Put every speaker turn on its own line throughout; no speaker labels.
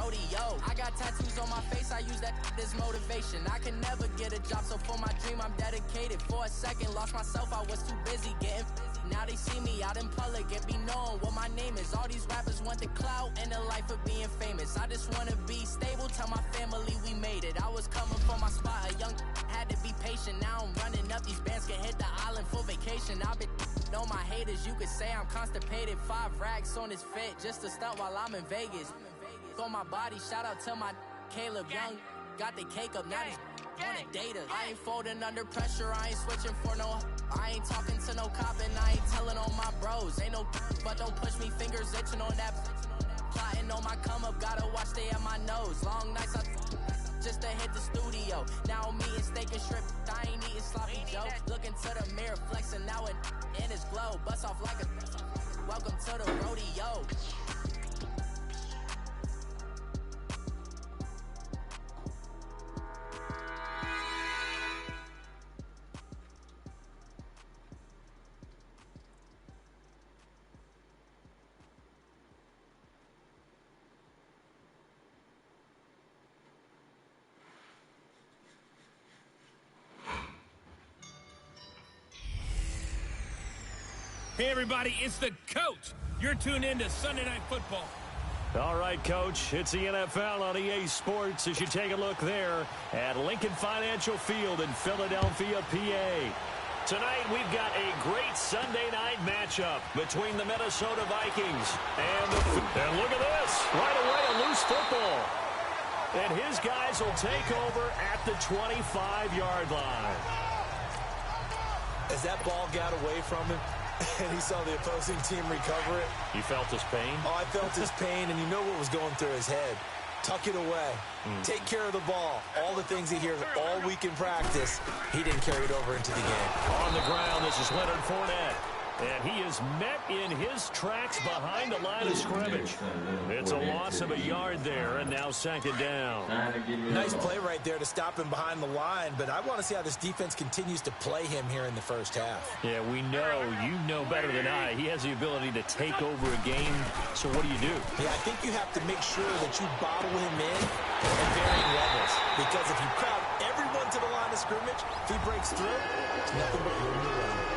rodeo. I got tattoos on my face, I use that as motivation. I can never get a job, so for my dream I'm dedicated. For a second, lost myself, I was too busy getting now they see me out in public and be known what my name is. All these rappers want the clout and the life of being famous. I just wanna be stable, tell my family we made it. I was coming for my spot, a young had to be patient. Now I'm running up, these bands can hit the island for vacation. I've been on my haters, you could say I'm constipated. 5 racks on his fit, just to stunt while I'm in Vegas. On my body, shout out to my Caleb Young. Got the cake up, now these wanna date us. I ain't folding under pressure, I ain't switching for no. I ain't talking to no cop and I ain't telling on my bros. Ain't no but don't push me, fingers itching on that. Plotting on my come up, gotta watch stay at my nose. Long nights I just to hit the studio. Now I'm eating steak and shrimp, I ain't eating sloppy joe. Looking to the mirror, flexing now it in his glow. Bust off like a welcome to the rodeo.
Hey, everybody, it's the coach. You're tuned in to Sunday Night Football.
All right, Coach, it's the NFL on EA Sports as you take a look there at Lincoln Financial Field in Philadelphia, PA. Tonight, we've got a great Sunday night matchup between the Minnesota Vikings and look at this. Right away, a loose football. And his guys will take over at the 25-yard line.
As that ball got away from him, and he saw the opposing team recover it.
You felt his pain?
Oh, I felt his pain, and you know what was going through his head. Tuck it away. Take care of the ball. All the things he hears all week in practice, he didn't carry it over into the game.
On the ground, this is Leonard Fournette. And he is met in his tracks behind the line of scrimmage. It's a loss of a yard there, and now second down.
Nice play right there to stop him behind the line, but I want to see how this defense continues to play him here in the first half.
Yeah, we know, you know better than I, he has the ability to take over a game, so what do you do?
Yeah, I think you have to make sure that you bottle him in at varying levels, because if you crowd everyone to the line of scrimmage, if he breaks through, it's nothing but room to run.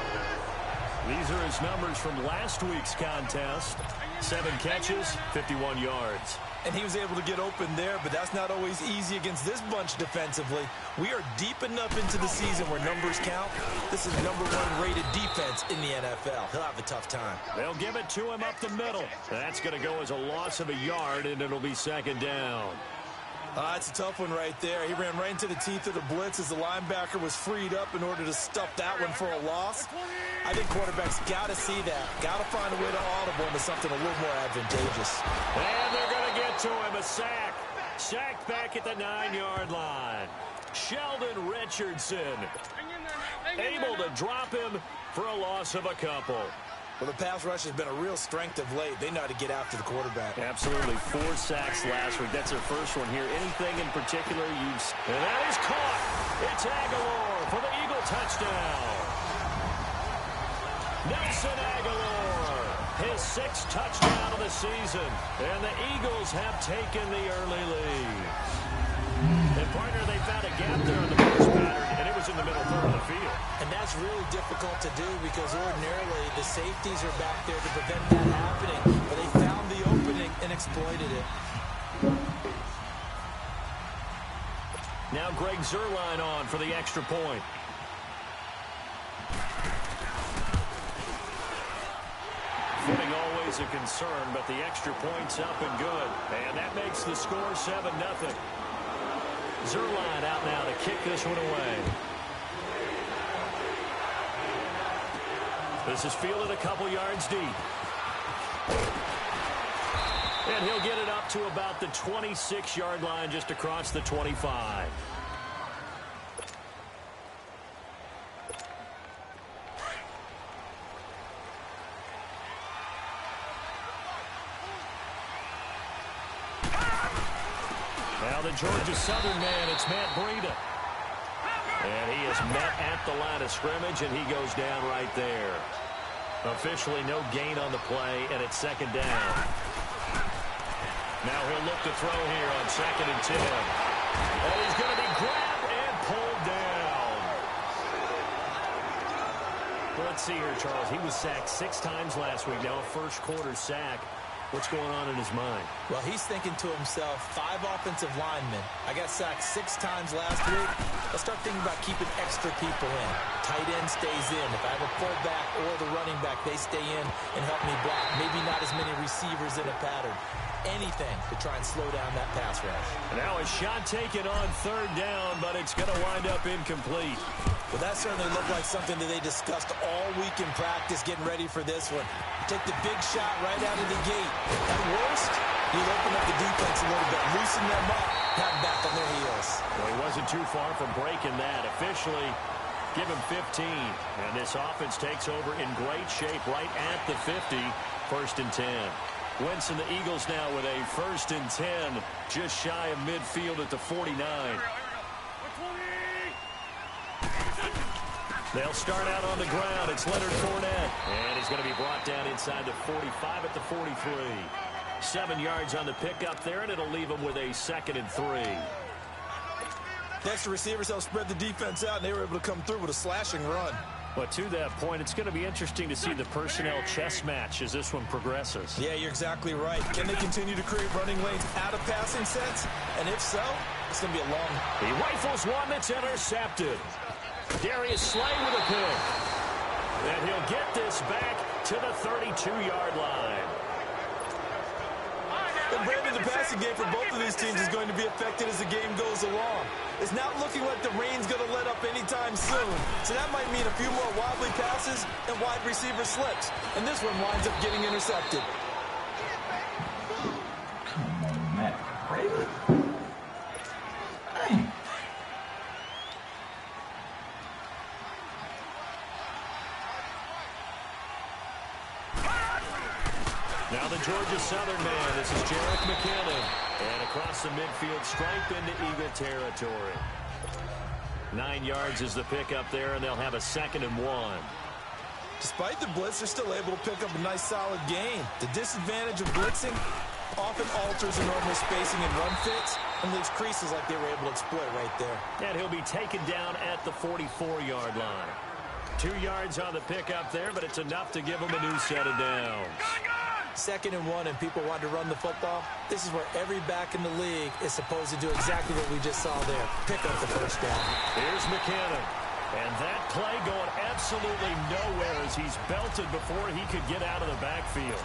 These are his numbers from last week's contest. 7 catches, 51 yards.
And he was able to get open there, but that's not always easy against this bunch defensively. We are deep enough into the season where numbers count. This is #1 rated defense in the NFL. He'll have a tough time.
They'll give it to him up the middle. That's going to go as a loss of a yard, and it'll be second down.
It's a tough one right there. He ran right into the teeth of the blitz as the linebacker was freed up in order to stuff that one for a loss. I think quarterbacks got to see that. Got to find a way to audible into something a little more advantageous.
And they're going to get to him, a sack. Sacked back at the 9-yard line. Sheldon Richardson able to drop him for a loss of a couple.
Well, the pass rush has been a real strength of late. They know how to get after the quarterback.
Absolutely. 4 sacks last week. That's their first one here. Anything in particular you've... And that is caught. It's Aguilar for the Eagle touchdown. Nelson Aguilar, his 6th touchdown of the season. And the Eagles have taken the early lead. And, partner, they found a gap there on the first pattern, and it was in the middle third of the field.
And that's really difficult to do because ordinarily the safeties are back there to prevent that happening. But they found the opening and exploited it.
Now Greg Zuerlein on for the extra point. Footing always a concern, but the extra point's up and good. And that makes the score 7-0. Zuerlein out now to kick this one away. This is fielded a couple yards deep. And he'll get it up to about the 26-yard line just across the 25. Now the Georgia Southern man, it's Matt Breida. And he is met at the line of scrimmage, and he goes down right there. Officially no gain on the play, and it's second down. Now he'll look to throw here on 2nd and 10. And he's going to be grabbed and pulled down. Let's see here, Charles. He was sacked 6 times last week. Now a first quarter sack. What's going on in his mind?
Well, he's thinking to himself, 5 offensive linemen. I got sacked 6 times last week. Let's start thinking about keeping extra people in. Tight end stays in. If I have a fullback or the running back, they stay in and help me block. Maybe not as many receivers in a pattern. Anything to try and slow down that pass rush.
And now a shot taken on 3rd down, but it's going to wind up incomplete.
Well, that certainly looked like something that they discussed all week in practice, getting ready for this one. Take the big shot right out of the gate. At worst, you'll open up the defense a little bit, loosen them up, have them back on their heels.
Well, he wasn't too far from breaking that. Officially, give him 15. And this offense takes over in great shape right at the 50, 1st and 10. Wentz and the Eagles now with a 1st and 10, just shy of midfield at the 49. They'll start out on the ground. It's Leonard Fournette. And he's going to be brought down inside the 45 at the 43. 7 yards on the pickup there, and it'll leave him with a 2nd and 3.
Next, the receivers help spread the defense out, and they were able to come through with a slashing run.
But to that point, it's going to be interesting to see the personnel chess match as this one progresses.
Yeah, you're exactly right. Can they continue to create running lanes out of passing sets? And if so, it's going to be a long...
He rifles one that's intercepted. Darius Slay with a pick. And he'll get this back to the 32-yard line.
And Brandon, the passing game for both of these teams is going to be affected as the game goes along. It's not looking like the rain's going to let up anytime soon. So that might mean a few more wobbly passes and wide receiver slips. And this one winds up getting intercepted.
Come on, Matt. Crazy. Hey.
Now the Georgia Southern man. This is Jerick McKinnon. And across the midfield, stripe into Eagle territory. 9 yards is the pickup there, and they'll have a 2nd and 1.
Despite the blitz, they're still able to pick up a nice, solid gain. The disadvantage of blitzing often alters the normal spacing and run fits and leaves creases like they were able to exploit right there.
And he'll be taken down at the 44-yard line. 2 yards on the pickup there, but it's enough to give him a new set of downs.
2nd and 1, and people want to run the football. This is where every back in the league is supposed to do exactly what we just saw there. Pick up the 1st down.
Here's McKinnon. And that play going absolutely nowhere as he's belted before he could get out of the backfield.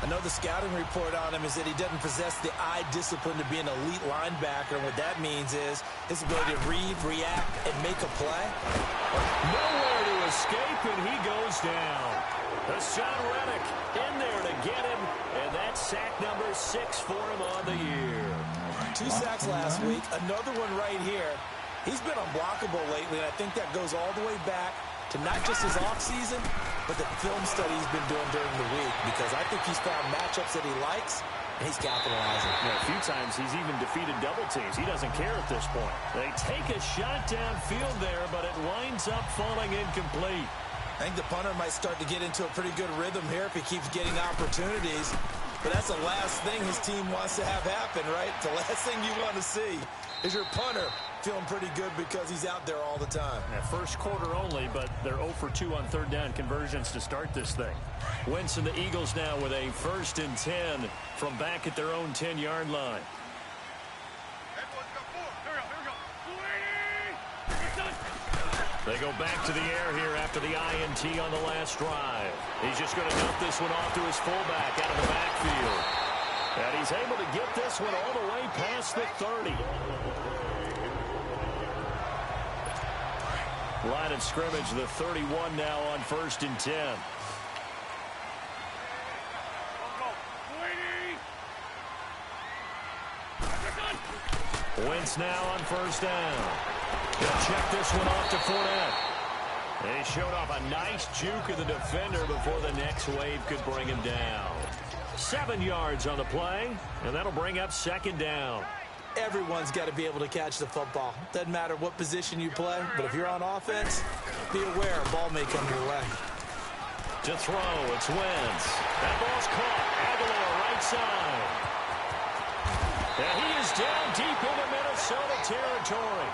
I know the scouting report on him is that he doesn't possess the eye discipline to be an elite linebacker. And what that means is his ability to read, react, and make a play.
Nowhere to escape, and he goes down. Hassan Reddick in there to get him, and that's sack number 6 for him on the year.
2 sacks last week, another one right here. He's been unblockable lately, and I think that goes all the way back to not just his offseason, but the film study he's been doing during the week, because I think he's found matchups that he likes, and he's capitalizing.
Yeah, a few times he's even defeated double teams. He doesn't care at this point. They take a shot downfield there, but it winds up falling incomplete.
I think the punter might start to get into a pretty good rhythm here if he keeps getting opportunities. But that's the last thing his team wants to have happen, right? The last thing you want to see is your punter feeling pretty good because he's out there all the time.
Yeah, first quarter only, but they're 0 for 2 on 3rd down conversions to start this thing. Wentz and the Eagles now with a 1st and 10 from back at their own 10-yard line. They go back to the air here after the INT on the last drive. He's just going to dump this one off to his fullback out of the backfield. And he's able to get this one all the way past the 30. Line of scrimmage, the 31 now on 1st and 10. Wentz now on 1st down. He'll check this one off to Fournette. And he showed off a nice juke of the defender before the next wave could bring him down. 7 yards on the play, and that'll bring up 2nd down.
Everyone's got to be able to catch the football. Doesn't matter what position you play, but if you're on offense, be aware a ball may come your way.
To throw, it's Wentz. That ball's caught. Aguilar right side. deep into Minnesota territory.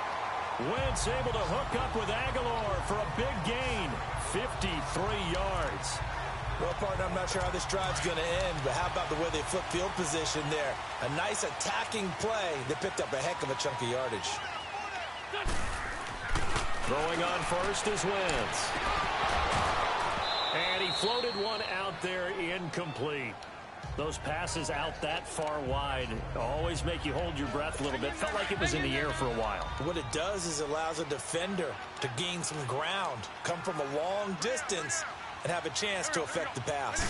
Wentz able to hook up with Aguilar for a big gain, 53 yards.
Well, partner, I'm not sure how this drive's going to end, but how about the way they flip field position there? A nice attacking play. They picked up a heck of a chunk of yardage.
Throwing on first is Wentz. And he floated one out there incomplete. Those passes out that far wide always make you hold your breath a little bit. Felt like it was in the air for a while.
What it does is it allows a defender to gain some ground, come from a long distance, and have a chance to affect the pass.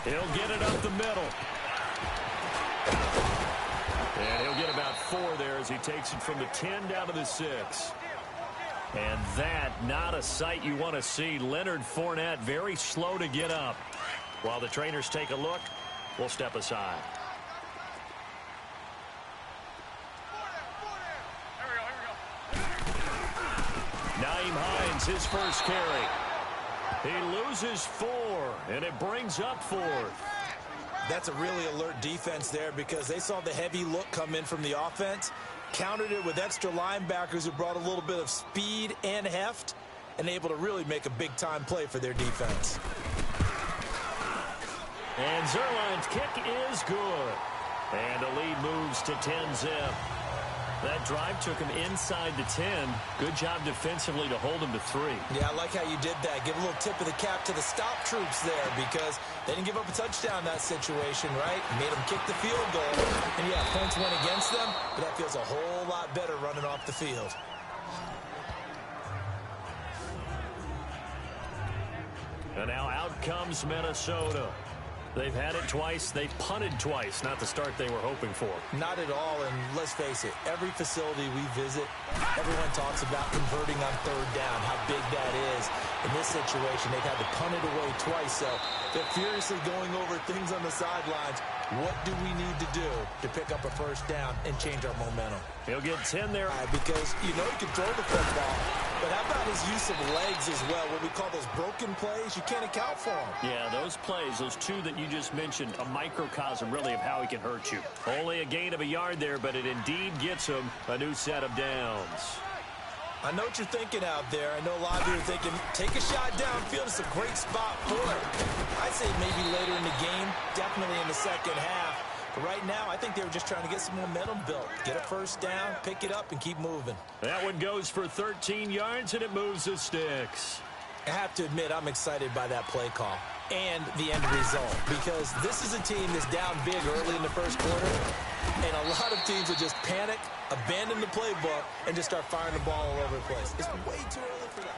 He'll get it up the middle. And he'll get about 4 there as he takes it from the 10 down to the 6. And that, not a sight you want to see. Leonard Fournette very slow to get up. While the trainers take a look, we'll step aside. Nyheim Hines, his first carry. He loses 4, and it brings up 4th.
That's a really alert defense there because they saw the heavy look come in from the offense, countered it with extra linebackers who brought a little bit of speed and heft, and able to really make a big-time play for their defense.
And Zerline's kick is good. And the lead moves to 10-zip. That drive took him inside the 10. Good job defensively to hold him to 3.
Yeah, I like how you did that. Give a little tip of the cap to the stop troops there because they didn't give up a touchdown in that situation, right? Made them kick the field goal. And, yeah, points went against them, but that feels a whole lot better running off the field.
And now out comes Minnesota. They've had it twice. They've punted twice. Not the start they were hoping for.
Not at all, and let's face it, every facility we visit, everyone talks about converting on 3rd down, how big that is. In this situation, they've had to punt it away twice, so they're furiously going over things on the sidelines. What do we need to do to pick up a 1st down and change our momentum?
He'll get 10 there.
Because you know he can throw the football, but how about his use of legs as well? What we call those broken plays, you can't account for them.
Yeah, those plays, those 2 that you just mentioned, a microcosm really of how he can hurt you. Only a gain of a yard there, but it indeed gets him a new set of downs.
I know what you're thinking out there. I know a lot of you are thinking, take a shot downfield. It's a great spot for it. I'd say maybe later in the game, definitely in the second half. But right now, I think they were just trying to get some momentum built. Get a 1st down, pick it up, and keep moving.
That one goes for 13 yards, and it moves the sticks.
I have to admit, I'm excited by that play call and the end result because this is a team that's down big early in the 1st quarter, and a lot of teams will just panic, abandon the playbook, and just start firing the ball all over the place. It's way too early for that.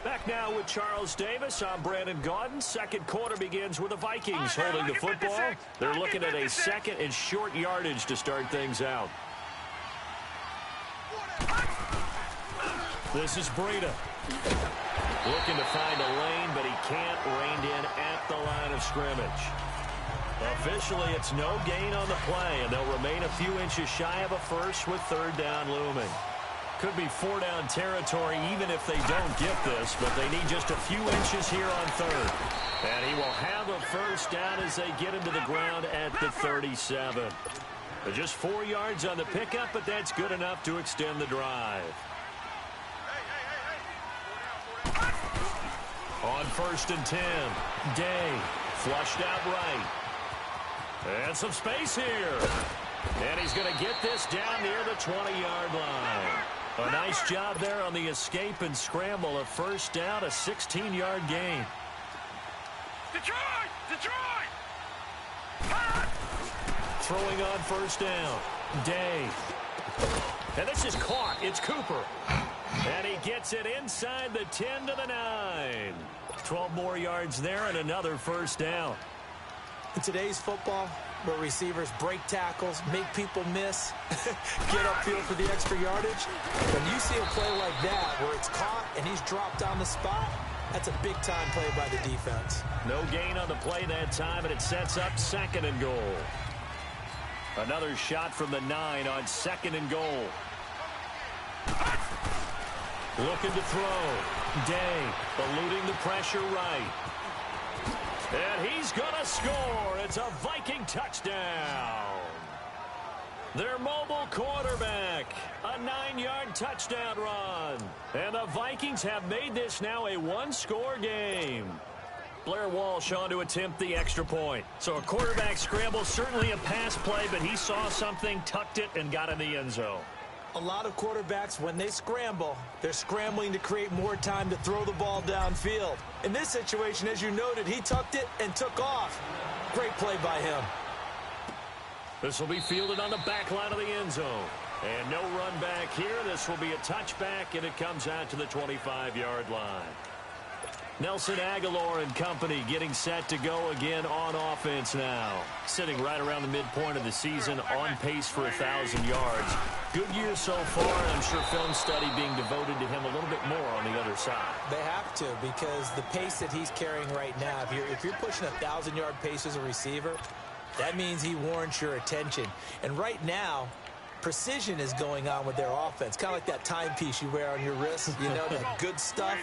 Back now with Charles Davis. I'm Brandon Gaudin. Second quarter begins with the Vikings holding the football. They're looking at a 2nd and short yardage to start things out. This is Breida. Looking to find a lane, but he can't rein in at the line of scrimmage. Officially, it's no gain on the play, and they'll remain a few inches shy of a 1st with 3rd down looming. Could be 4-down territory even if they don't get this, but they need just a few inches here on 3rd. And he will have a 1st down as they get into the ground at the 37. Just 4 yards on the pickup, but that's good enough to extend the drive. On 1st and 10, Day flushed out right. And some space here. And he's going to get this down near the 20-yard line. A nice job there on the escape and scramble. A 1st down, a 16-yard gain.
Detroit! Detroit!
Throwing on 1st down, Day. And this is caught. It's Cooper. And he gets it inside the 10 to the 9. 12 more yards there and another 1st down.
In today's football, where receivers break tackles, make people miss, get upfield for the extra yardage, when you see a play like that where it's caught and he's dropped on the spot, that's a big-time play by the defense.
No gain on the play that time, and it sets up 2nd and goal. Another shot from the 9 on 2nd and goal. Looking to throw. Day eluding the pressure right. And he's going to score. It's a Viking touchdown. Their mobile quarterback, a 9-yard touchdown run. And the Vikings have made this now a one-score game. Blair Walsh on to attempt the extra point. So a quarterback scramble, certainly a pass play, but he saw something, tucked it, and got in the end zone.
A lot of quarterbacks, when they scramble, they're scrambling to create more time to throw the ball downfield. In this situation, as you noted, he tucked it and took off. Great play by him.
This will be fielded on the back line of the end zone. And no run back here. This will be a touchback, and it comes out to the 25-yard line. Nelson Aguilar and company getting set to go again on offense now. Sitting right around the midpoint of the season, on pace for 1,000 yards. Good year so far, and I'm sure film study being devoted to him a little bit more on the other side.
They have to, because the pace that he's carrying right now, if you're pushing 1,000-yard pace as a receiver, that means he warrants your attention. And right now, precision is going on with their offense. Kind of like that timepiece you wear on your wrist. You know, that good stuff.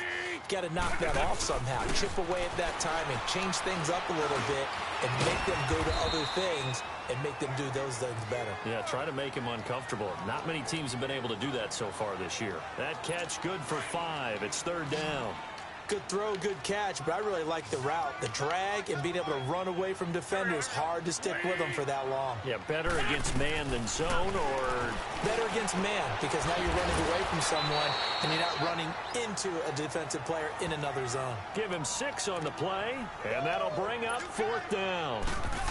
Got to knock that off somehow. Chip away at that timing. Change things up a little bit and make them go to other things and make them do those things better.
Yeah, try to make him uncomfortable. Not many teams have been able to do that so far this year. That catch good for 5. It's 3rd down.
Good throw, good catch, but I really like the route. The drag and being able to run away from defenders. Hard to stick with them for that long.
Yeah, better against man than zone, or
better against man, because now you're running away from someone and you're not running into a defensive player in another zone.
Give him 6 on the play, and that'll bring up 4th down.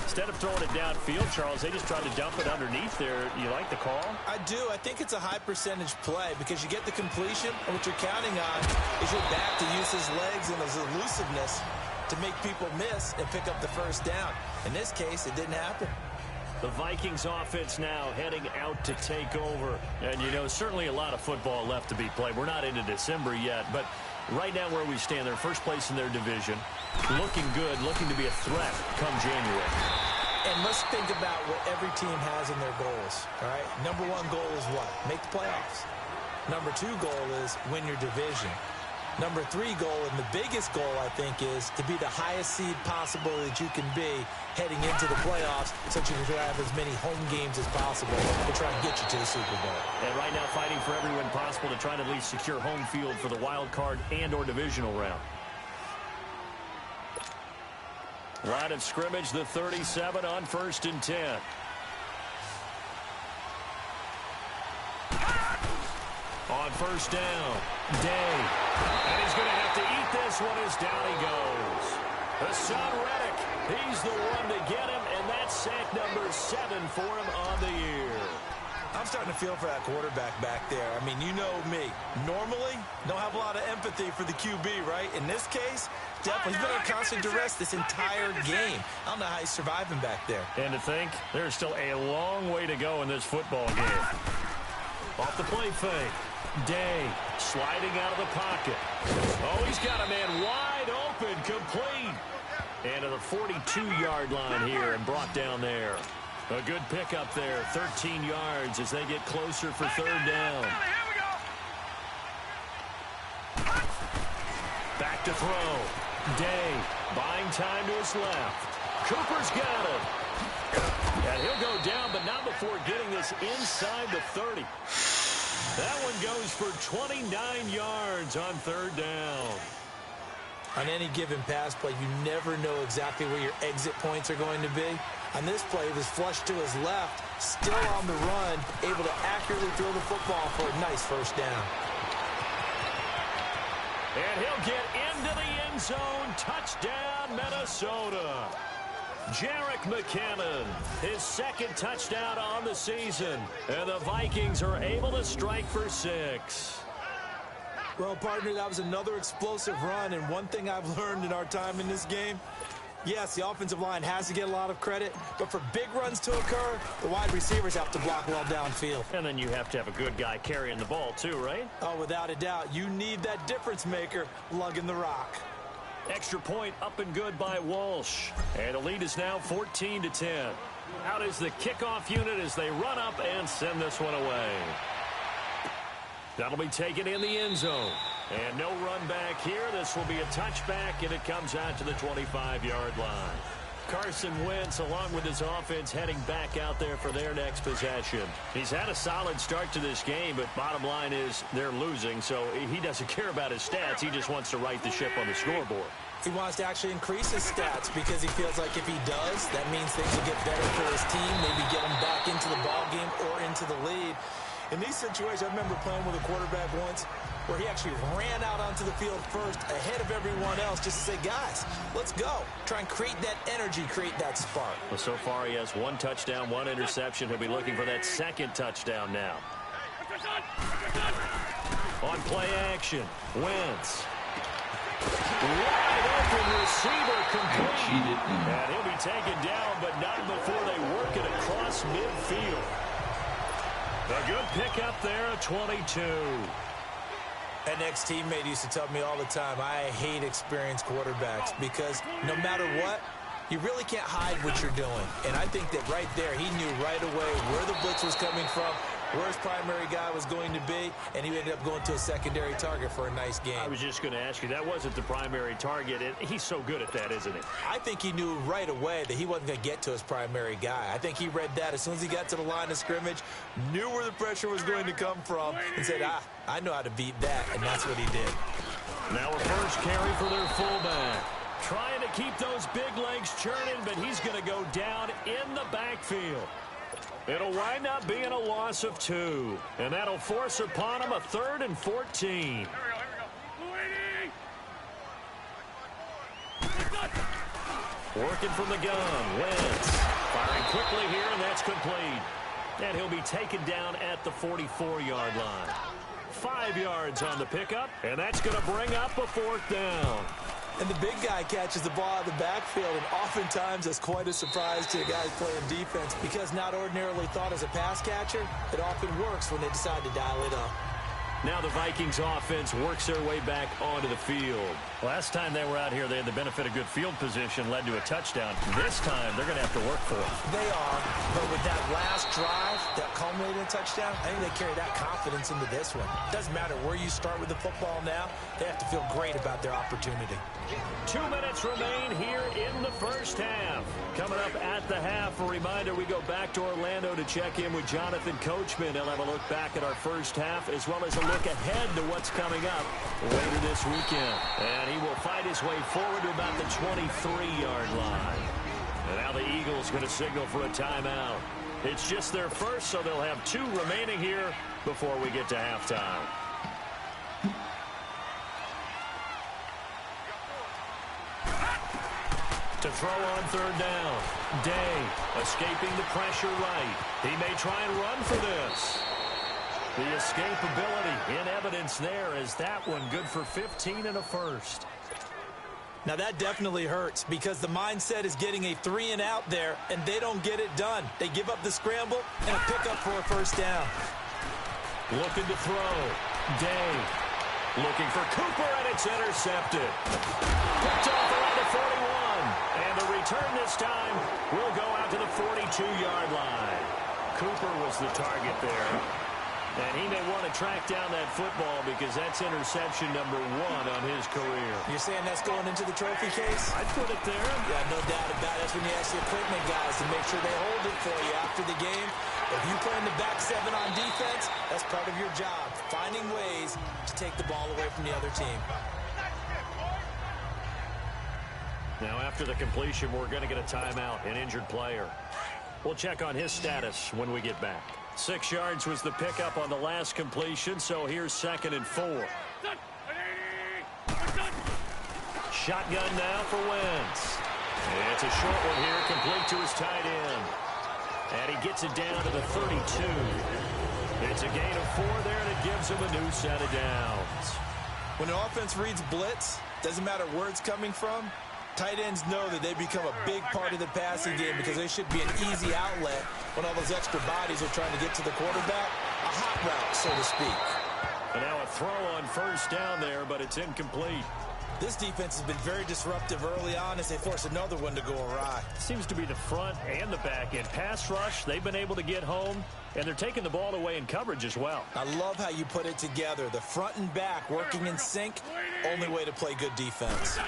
Instead of throwing it downfield, Charles, they just tried to dump it underneath there. You like the call?
I do. I think it's a high percentage play because you get the completion, and what you're counting on is your back to use his legs and his elusiveness to make people miss and pick up the 1st down. In this case, it didn't happen.
The Vikings offense now heading out to take over. And, you know, certainly a lot of football left to be played. We're not into December yet, but right now where we stand, they're first place in their division. Looking good, looking to be a threat come January.
And let's think about what every team has in their goals, all right? Number 1 goal is what? Make the playoffs. Number 2 goal is win your division. Number 3 goal, and the biggest goal, I think, is to be the highest seed possible that you can be heading into the playoffs so that you can have as many home games as possible to try and get you to the Super Bowl.
And right now fighting for every win possible to try to at least secure home field for the wild card and or divisional round. Line of scrimmage, the 37 on 1st and 10. On 1st down, Day. And he's going to have to eat this one as down he goes. Hassan Reddick, he's the one to get him, and that's sack number 7 for him on the year.
I'm starting to feel for that quarterback back there. I mean, you know me. Normally, don't have a lot of empathy for the QB, right? In this case, definitely he's been on constant duress this entire game. I don't know how he's surviving back there.
And to think, there's still a long way to go in this football game. Off the play fake. Day sliding out of the pocket. Oh, he's got a man wide open, complete. And to the 42-yard line here and brought down there. A good pickup there, 13 yards as they get closer for 3rd down. Back to throw. Day buying time to his left. Cooper's got it. And he'll go down, but not before getting this inside the 30. That one goes for 29 yards on 3rd down.
On any given pass play, you never know exactly where your exit points are going to be. On this play, it was flushed to his left, still on the run, able to accurately throw the football for a nice 1st down.
And he'll get into the end zone. Touchdown, Minnesota. Jerick McKinnon, his 2nd touchdown on the season. And the Vikings are able to strike for 6.
Well, partner, that was another explosive run. And one thing I've learned in our time in this game, yes, the offensive line has to get a lot of credit, but for big runs to occur, the wide receivers have to block well downfield.
And then you have to have a good guy carrying the ball too, right?
Oh, without a doubt. You need that difference maker lugging the rock.
Extra point up and good by Walsh. And the lead is now 14-10. Out is the kickoff unit as they run up and send this one away. That'll be taken in the end zone. And no run back here. This will be a touchback, and it comes out to the 25-yard line. Carson Wentz, along with his offense, heading back out there for their next possession. He's had a solid start to this game, but bottom line is they're losing, so he doesn't care about his stats. He just wants to right the ship on the scoreboard.
He wants to actually increase his stats because he feels like if he does, that means things will get better for his team, maybe get him back into the ball game or into the lead. In these situations, I remember playing with a quarterback once where he actually ran out onto the field first ahead of everyone else just to say, guys, let's go. Try and create that energy, create that spark.
Well, so far he has 1 touchdown, 1 interception. He'll be looking for that second touchdown now. On play action, Wentz. Wide open receiver complete. And he'll be taken down, but not before they work it across midfield. A good pickup there at 22.
An ex-teammate used to tell me all the time, I hate experienced quarterbacks because no matter what, you really can't hide what you're doing. And I think that right there, he knew right away where the blitz was coming from, where his primary guy was going to be, and he ended up going to a secondary target for a nice game.
I was just going to ask you, that wasn't the primary target. He's so good at that, isn't he?
I think he knew right away that he wasn't going to get to his primary guy. I think he read that as soon as he got to the line of scrimmage, knew where the pressure was going to come from, and said, I know how to beat that, and that's what he did.
Now a first carry for their fullback. Trying to keep those big legs churning, but he's going to go down in the backfield. It'll wind up being a loss of 2, and that'll force upon him a 3rd and 14. Working from the gun, Wentz. Firing quickly here, and that's complete. And he'll be taken down at the 44-yard line. 5 yards on the pickup, and that's going to bring up a 4th down.
And the big guy catches the ball out of the backfield, and oftentimes that's quite a surprise to guys playing defense because not ordinarily thought as a pass catcher, it often works when they decide to dial it up.
Now the Vikings offense works their way back onto the field. Last time they were out here, they had the benefit of good field position, led to a touchdown. This time, they're going to have to work for it.
They are, but with that last drive, that culminated in a touchdown, I think they carry that confidence into this one. Doesn't matter where you start with the football now, they have to feel great about their opportunity.
2 minutes remain here in the first half. Coming up at the half, a reminder, we go back to Orlando to check in with Jonathan Coachman. He'll have a look back at our first half as well as a look ahead to what's coming up later this weekend. And he will fight his way forward to about the 23-yard line. And now the Eagles going to signal for a timeout. It's just their first, so they'll have 2 remaining here before we get to halftime. To throw on 3rd down. Day escaping the pressure right. He may try and run for this. The escapability in evidence there as that one good for 15 and a first.
Now that definitely hurts because the mindset is getting a 3-and-out there, and they don't get it done. They give up the scramble and a pickup for a 1st down.
Looking to throw. Day looking for Cooper, and it's intercepted. Picked off around the 41. And the return this time will go out to the 42-yard line. Cooper was the target there. And he may want to track down that football because that's interception number 1 on his career.
You're saying that's going into the trophy case?
I'd put it there.
Yeah, no doubt about it. That's when you ask the equipment guys to make sure they hold it for you after the game. If you play in the back 7 on defense, that's part of your job, finding ways to take the ball away from the other team.
Now after the completion, we're going to get a timeout, an injured player. We'll check on his status when we get back. 6 yards was the pickup on the last completion, so here's 2nd and 4. Shotgun now for Wentz. It's a short one here, complete to his tight end. And he gets it down to the 32. It's a gain of 4 there, and it gives him a new set of downs.
When an offense reads blitz, doesn't matter where it's coming from, tight ends know that they become a big part of the passing game because they should be an easy outlet when all those extra bodies are trying to get to the quarterback. A hot route, so to speak.
And now a throw on 1st down there, but it's incomplete.
This defense has been very disruptive early on as they force another one to go awry.
Seems to be the front and the back end. Pass rush, they've been able to get home, and they're taking the ball away in coverage as well.
I love how you put it together. The front and back working in sync, only way to play good defense.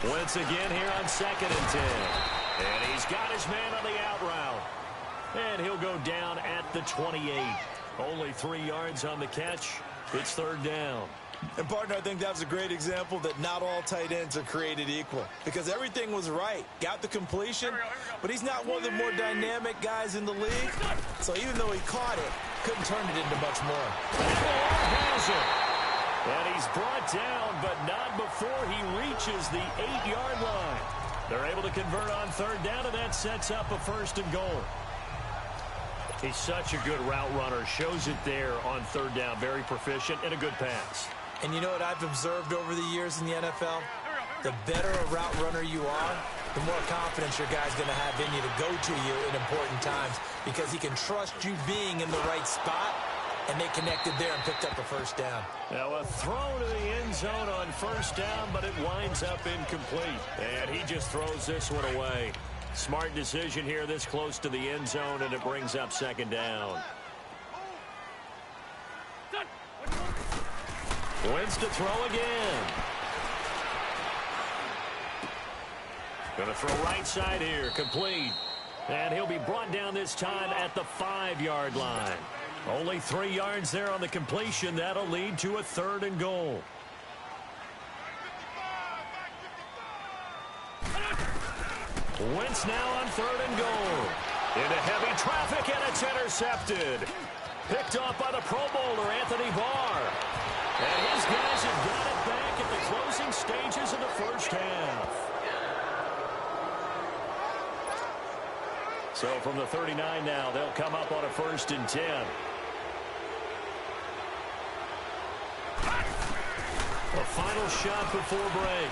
Wentz again here on 2nd and 10. And he's got his man on the out route. And he'll go down at the 28. Only 3 yards on the catch. It's 3rd down.
And, partner, I think that was a great example that not all tight ends are created equal. Because everything was right. Got the completion, but he's not one of the more dynamic guys in the league. So even though he caught it, couldn't turn it into much more.
Has it. And he's brought down, but not before he reaches the 8-yard line. They're able to convert on 3rd down, and that sets up a 1st and goal. He's such a good route runner. Shows it there on 3rd down. Very proficient and a good pass.
And you know what I've observed over the years in the NFL? The better a route runner you are, the more confidence your guy's going to have in you to go to you in important times because he can trust you being in the right spot, and they connected there and picked up a 1st down.
Now a throw to the end zone on 1st down, but it winds up incomplete. And he just throws this one away. Smart decision here this close to the end zone, and it brings up 2nd down. Wentz to throw again. Going to throw right side here, complete. And he'll be brought down this time at the 5-yard line. Only 3 yards there on the completion. That'll lead to a 3rd and goal. Wentz now on 3rd and goal. Into heavy traffic, and it's intercepted. Picked off by the Pro Bowler, Anthony Barr. And his guys have got it back at the closing stages of the 1st half. So from the 39 now, they'll come up on a 1st and 10. A final shot before break.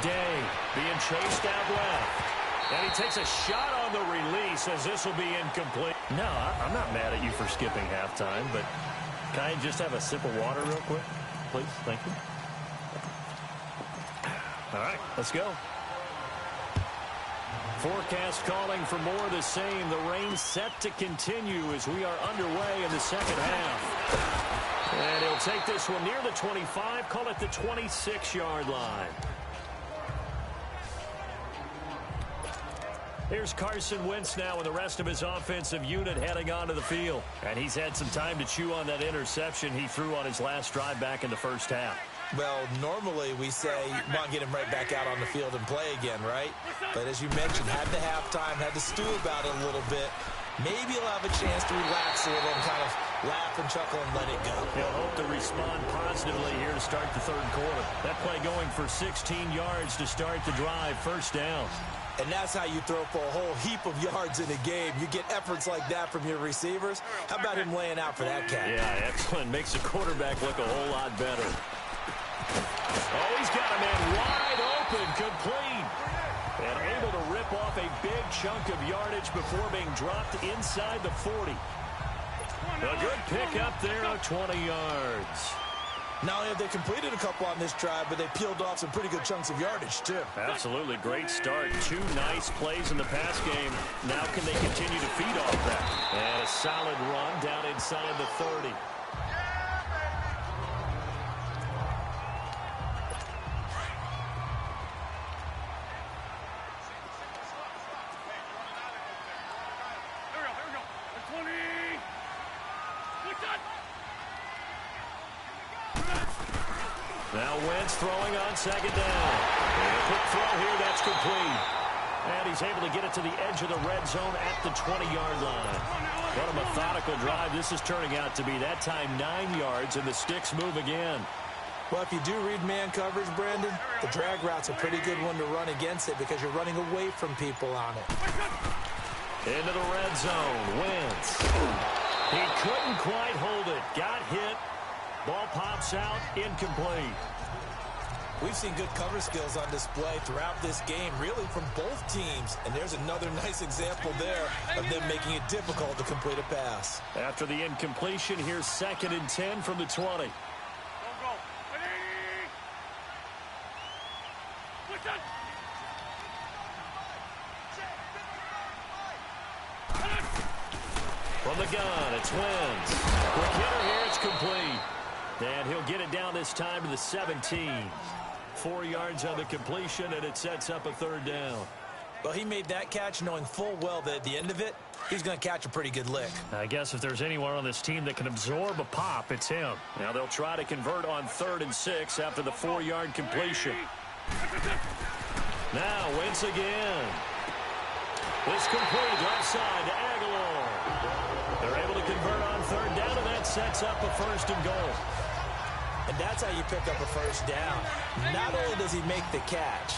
Day being chased out left. And he takes a shot on the release as this will be incomplete. No, I'm not mad at you for skipping halftime, but can I just have a sip of water real quick? Please, thank you. All right, let's go. Forecast calling for more of the same. The rain set to continue as we are underway in the 2nd half. And he'll take this one near the 25, call it the 26-yard line. Here's Carson Wentz now with the rest of his offensive unit heading onto the field. And he's had some time to chew on that interception he threw on his last drive back in the 1st half.
Well, normally we say, come on, get him right back out on the field and play again, right? But as you mentioned, had the halftime, had to stew about it a little bit. Maybe he'll have a chance to relax a little and kind of laugh and chuckle and let it go.
He'll hope to respond positively here to start the 3rd quarter. That play going for 16 yards to start the drive, 1st down.
And that's how you throw for a whole heap of yards in a game. You get efforts like that from your receivers. How about him laying out for that cat?
Yeah, excellent. Makes the quarterback look a whole lot better. Oh, he's got a man wide open, complete. And able to rip off a big chunk of yardage before being dropped inside the 40. A good pickup there of 20 yards.
Not only have they completed a couple on this drive, but they peeled off some pretty good chunks of yardage, too.
Absolutely. Great start. 2 nice plays in the pass game. Now can they continue to feed off that? And a solid run down inside the 30. Now Wentz throwing on 2nd down. And a quick throw here, that's complete. And he's able to get it to the edge of the red zone at the 20-yard line. What a methodical drive this is turning out to be. That time 9 yards, and the sticks move again.
Well, if you do read man coverage, Brandon, the drag route's a pretty good one to run against it because you're running away from people on it.
Into the red zone, Wentz. He couldn't quite hold it. Got hit. Ball pops out, incomplete.
We've seen good cover skills on display throughout this game, really from both teams. And there's another nice example there of them making it difficult to complete a pass.
After the incompletion, here's 2nd and 10 from the 20. From the gun, it's Wentz. Quick hitter here, it's complete. And he'll get it down this time to the 17. 4 yards on the completion, and it sets up a 3rd down.
Well, he made that catch knowing full well that at the end of it, he's going to catch a pretty good lick.
I guess if there's anyone on this team that can absorb a pop, it's him. Now they'll try to convert on 3rd and 6 after the 4-yard completion. Now Wentz again. It's complete left side to Aguilar. They're able to convert on 3rd down, and that sets up a 1st and goal.
And that's how you pick up a 1st down. Not only does he make the catch,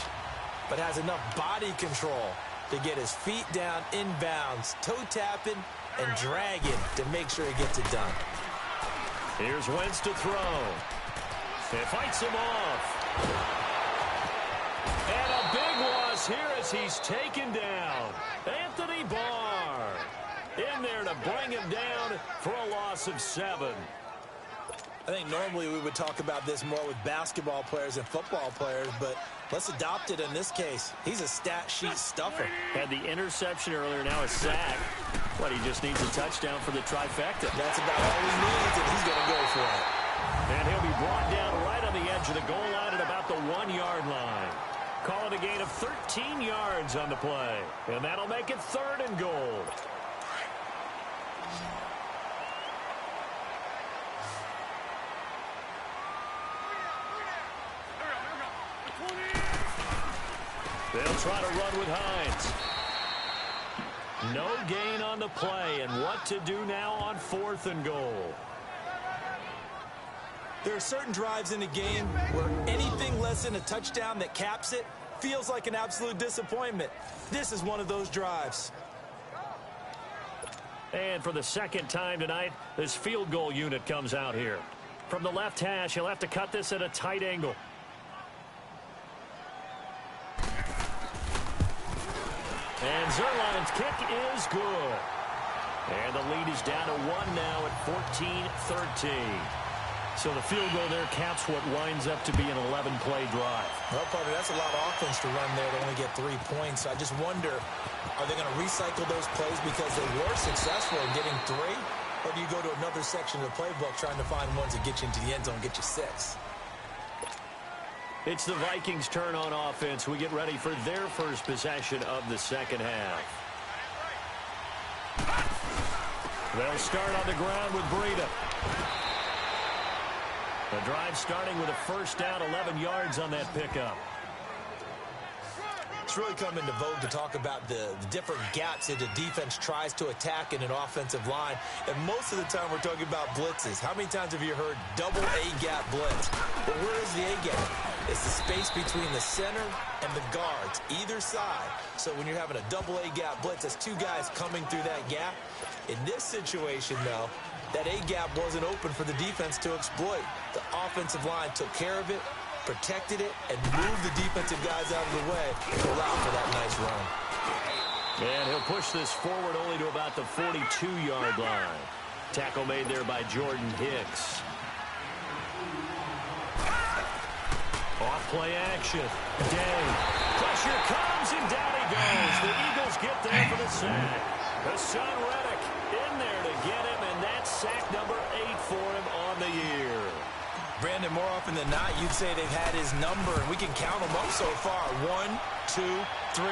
but has enough body control to get his feet down inbounds, toe tapping and dragging to make sure he gets it done.
Here's Wentz to throw. It fights him off. And a big loss here as he's taken down. Anthony Barr in there to bring him down for a loss of 7.
I think normally we would talk about this more with basketball players and football players, but let's adopt it in this case. He's a stat sheet stuffer.
Had the interception earlier, now a sack. But he just needs a touchdown for the trifecta.
That's about all he needs, and he's going to go for it.
And he'll be brought down right on the edge of the goal line at about the 1-yard line. Call it a gain of 13 yards on the play. And that'll make it 3rd and goal. They'll try to run with Hines. No gain on the play, and what to do now on 4th and goal.
There are certain drives in a game where anything less than a touchdown that caps it feels like an absolute disappointment. This is one of those drives.
And for the 2nd time tonight, this field goal unit comes out here. From the left hash, he'll have to cut this at a tight angle. And Zerline's kick is good. And the lead is down to 1 now at 14-13. So the field goal there caps what winds up to be an 11-play drive.
Well, partner, that's a lot of offense to run there to only get 3 points. I just wonder, are they going to recycle those plays because they were successful in getting 3? Or do you go to another section of the playbook trying to find ones that get you into the end zone and get you 6?
It's the Vikings' turn on offense. We get ready for their first possession of the 2nd half. They'll start on the ground with Breida. The drive starting with a 1st down, 11 yards on that pickup.
It's really come into vogue to talk about the different gaps that the defense tries to attack in an offensive line. And most of the time we're talking about blitzes. How many times have you heard double A-gap blitz? But where is the A-gap? It's the space between the center and the guards, either side. So when you're having a double A-gap blitz, that's 2 guys coming through that gap. In this situation, though, that A-gap wasn't open for the defense to exploit. The offensive line took care of it, protected it, and moved the defensive guys out of the way to allow for that nice run.
And he'll push this forward only to about the 42-yard line. Tackle made there by Jordan Hicks. Off play action. Day. Pressure comes, and down he goes. The Eagles get there for the sack. Hassan Reddick in there to get him, and that's sack number 8 for him on the year.
Brandon, more often than not, you'd say they've had his number, and we can count them up so far. 1, 2, 3,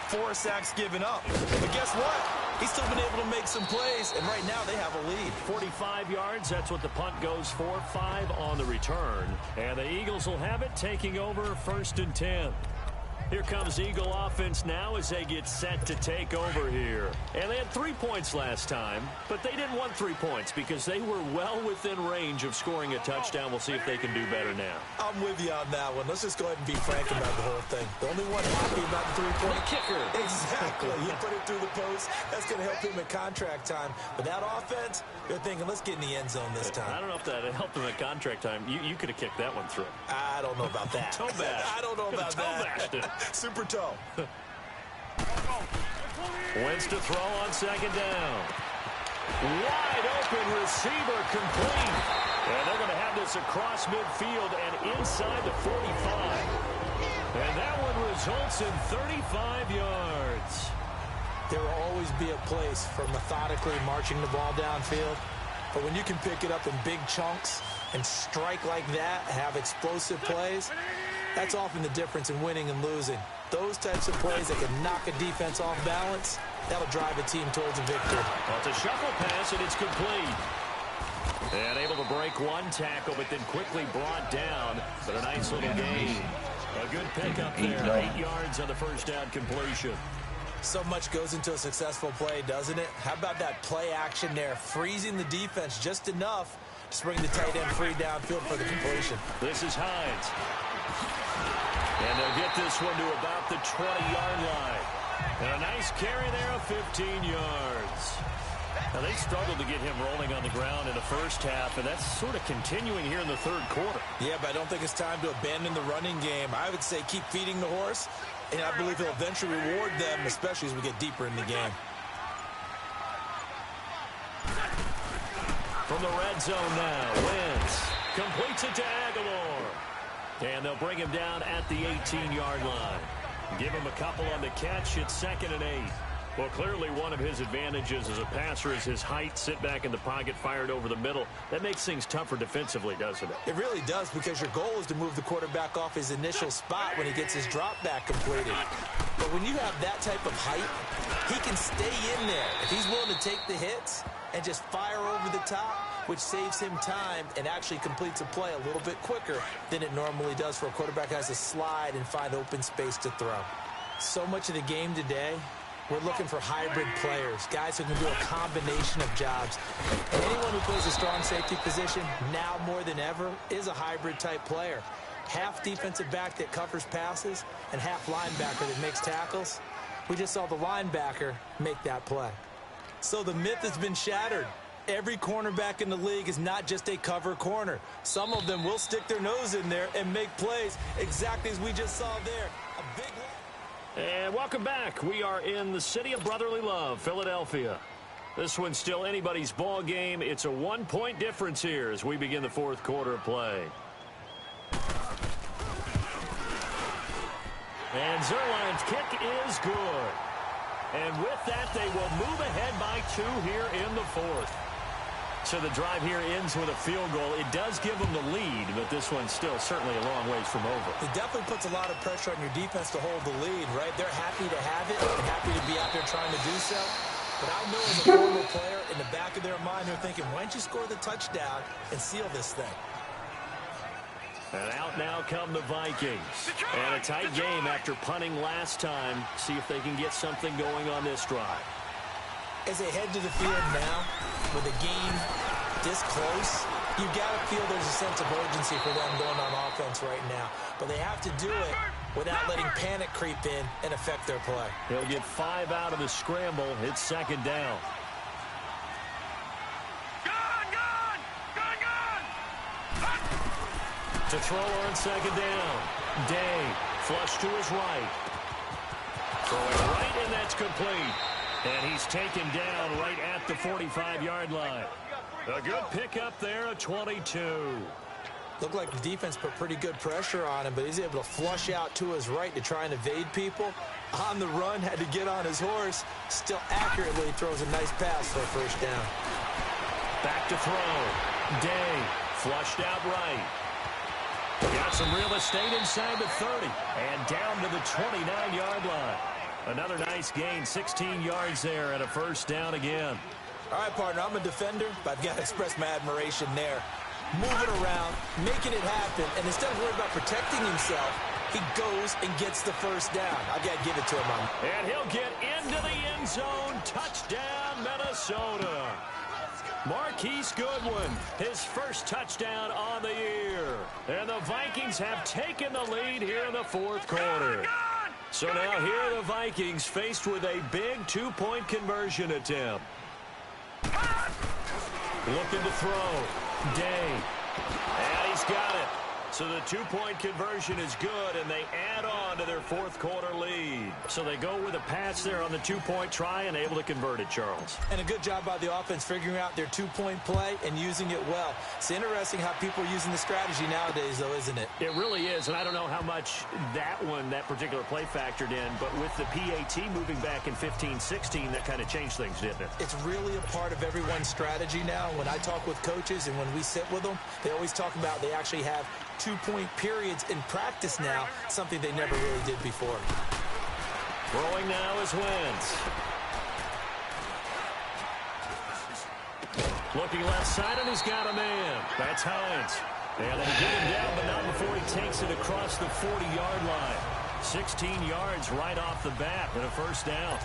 4 sacks given up. But guess what? He's still been able to make some plays, and right now they have a lead.
45 yards, that's what the punt goes for. 5 on the return. And the Eagles will have it, taking over 1st and 10. Here comes Eagle offense now as they get set to take over here. And they had 3 points last time, but they didn't want 3 points because they were well within range of scoring a touchdown. We'll see if they can do better now.
I'm with you on that one. Let's just go ahead and be frank about the whole thing. The only one happy about the 3-point
kicker.
Exactly. He put it through the post. That's going to help him at contract time. But that offense, they're thinking, let's get in the end zone this time.
I don't know if that helped him at contract time. You could have kicked that one through.
I don't know about that.
Toe bash.
I don't know about that.
Toe bashed it.
Super toe.
Wentz to throw on 2nd down. Wide open receiver complete. And they're going to have this across midfield and inside the 45. And that one results in 35 yards.
There will always be a place for methodically marching the ball downfield. But when you can pick it up in big chunks and strike like that, have explosive plays, That's often the difference in winning and losing. Those types of plays that can knock a defense off balance, that'll drive a team towards a victory.
Well, it's a shuffle pass, and it's complete. And able to break one tackle, but then quickly brought down. But a nice little gain. A good pickup there. 8 yards on the first down completion.
So much goes into a successful play, doesn't it? How about that play action there? Freezing the defense just enough to bring the tight end free downfield for the completion.
This is Hines. And they'll get this one to about the 20-yard line. And a nice carry there of 15 yards. Now, they struggled to get him rolling on the ground in the first half, and that's sort of continuing here in the third quarter.
Yeah, but I don't think it's time to abandon the running game. I would say keep feeding the horse, and I believe he'll eventually reward them, especially as we get deeper in the game.
From the red zone now, Wentz completes it to Aguilar. And they'll bring him down at the 18-yard line. Give him a couple on the catch. It's 2nd and 8. Well, clearly one of his advantages as a passer is his height. Sit back in the pocket, fired over the middle. That makes things tougher defensively, doesn't it?
It really does, because your goal is to move the quarterback off his initial spot when he gets his drop back completed. But when you have that type of height, he can stay in there if he's willing to take the hits and just fire over the top, which saves him time and actually completes a play a little bit quicker than it normally does for a quarterback who has to slide and find open space to throw. So much of the game today, we're looking for hybrid players, guys who can do a combination of jobs. And anyone who plays a strong safety position, now more than ever, is a hybrid type player. Half defensive back that covers passes and half linebacker that makes tackles. We just saw the linebacker make that play. So the myth has been shattered. Every cornerback in the league is not just a cover corner. Some of them will stick their nose in there and make plays exactly as we just saw there. A big...
And welcome back. We are in the city of brotherly love, Philadelphia. This one's still anybody's ball game. It's a 1-point difference here as we begin the fourth quarter of play. And Zerline's kick is good. And with that, they will move ahead by 2 here in the fourth. So the drive here ends with a field goal. It does give them the lead, but this one's still certainly a long ways from over.
It definitely puts a lot of pressure on your defense to hold the lead, right? They're happy to have it and happy to be out there trying to do so. But I know as a former player, in the back of their mind, they're thinking, why don't you score the touchdown and seal this thing?
And out now come the Vikings. And a tight game after punting last time. See if they can get something going on this drive.
As they head to the field now, with a game this close, you got to feel there's a sense of urgency for them going on offense right now. But they have to do it without letting panic creep in and affect their play.
He'll get 5 out of the scramble. It's 2nd down. To throw on 2nd down. Day, flush to his right. Throwing right, and that's complete. And he's taken down right at the 45-yard line. A good pickup there, a 22.
Looked like the defense put pretty good pressure on him, but he's able to flush out to his right to try and evade people. On the run, had to get on his horse. Still accurately throws a nice pass for a first down.
Back to throw. Day, flushed out right. Got some real estate inside the 30. And down to the 29-yard line. Another nice gain, 16 yards there, and a first down again.
All right, partner, I'm a defender, but I've got to express my admiration there. Moving around, making it happen, and instead of worrying about protecting himself, he goes and gets the first down. I've got to give it to him, man.
And he'll get into the end zone. Touchdown, Minnesota. Marquise Goodwin, his first touchdown on the year. And the Vikings have taken the lead here in the fourth quarter. So now here are the Vikings faced with a big 2-point conversion attempt. Looking to throw. Day. And he's got it. So the 2-point conversion is good, and they add on to their fourth quarter lead. So they go with a pass there on the 2-point try and able to convert it, Charles.
And a good job by the offense figuring out their 2-point play and using it well. It's interesting how people are using the strategy nowadays, though, isn't it?
It really is, and I don't know how much that particular play factored in, but with the PAT moving back in 15-16, that kind of changed things, didn't it?
It's really a part of everyone's strategy now. When I talk with coaches and when we sit with them, they always talk about they actually have 2-point periods in practice now, something they never really did before.
Throwing now is Wentz. Looking left side, and he's got a man. That's Hines. And they get him down, but not before he takes it across the 40-yard line. 16 yards right off the bat and a first down.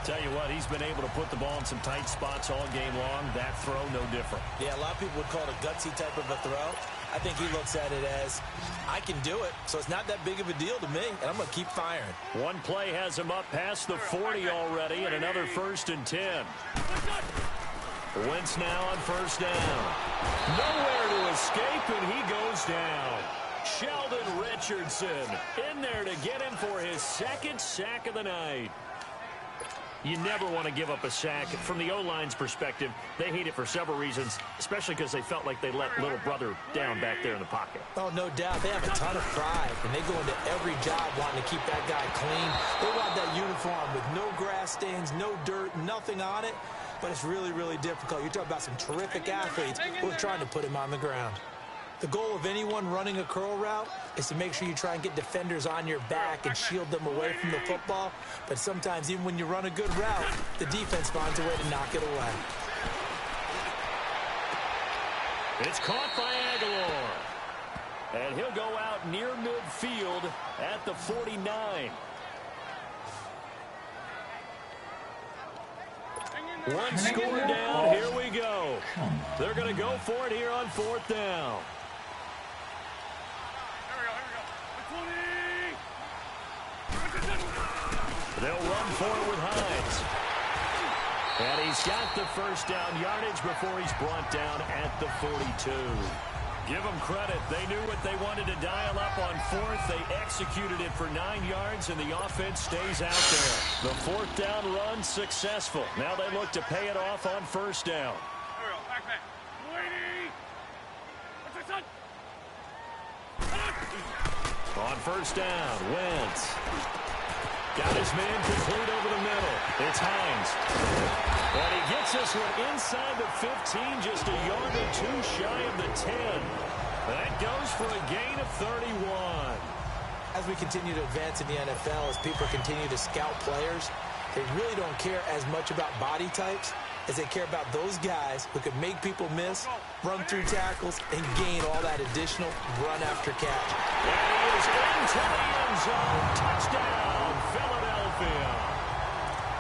Tell you what, he's been able to put the ball in some tight spots all game long. That throw, no different.
Yeah, a lot of people would call it a gutsy type of a throw. I think he looks at it as, I can do it, so it's not that big of a deal to me, and I'm going to keep firing.
One play has him up past the 40 already, and another 1st and 10. Wentz now on first down. Nowhere to escape, and he goes down. Sheldon Richardson in there to get him for his 2nd sack of the night. You never want to give up a sack. From the O-line's perspective, they hate it for several reasons, especially because they felt like they let little brother down back there in the pocket.
Oh, no doubt. They have a ton of pride, and they go into every job wanting to keep that guy clean. They want that uniform with no grass stains, no dirt, nothing on it, but it's really, really difficult. You're talking about some terrific athletes who are trying to put him on the ground. The goal of anyone running a curl route is to make sure you try and get defenders on your back and shield them away from the football. But sometimes, even when you run a good route, the defense finds a way to knock it away.
It's caught by Aguilar. And he'll go out near midfield at the 49. One score down. Here we go. They're going to go for it here on 4th down. They'll run for it with Hines. And he's got the first down yardage before he's brought down at the 42. Give them credit. They knew what they wanted to dial up on 4th. They executed it for 9 yards, and the offense stays out there. The 4th down run successful. Now they look to pay it off on 1st down. On 1st down, Wentz. Got his man complete over the middle. It's Hines. And he gets this one inside the 15, just a yard or 2 shy of the 10. That goes for a gain of 31.
As we continue to advance in the NFL, as people continue to scout players, they really don't care as much about body types as they care about those guys who can make people miss, run through tackles, and gain all that additional run after catch.
And he is into the end zone. Touchdown, Philadelphia.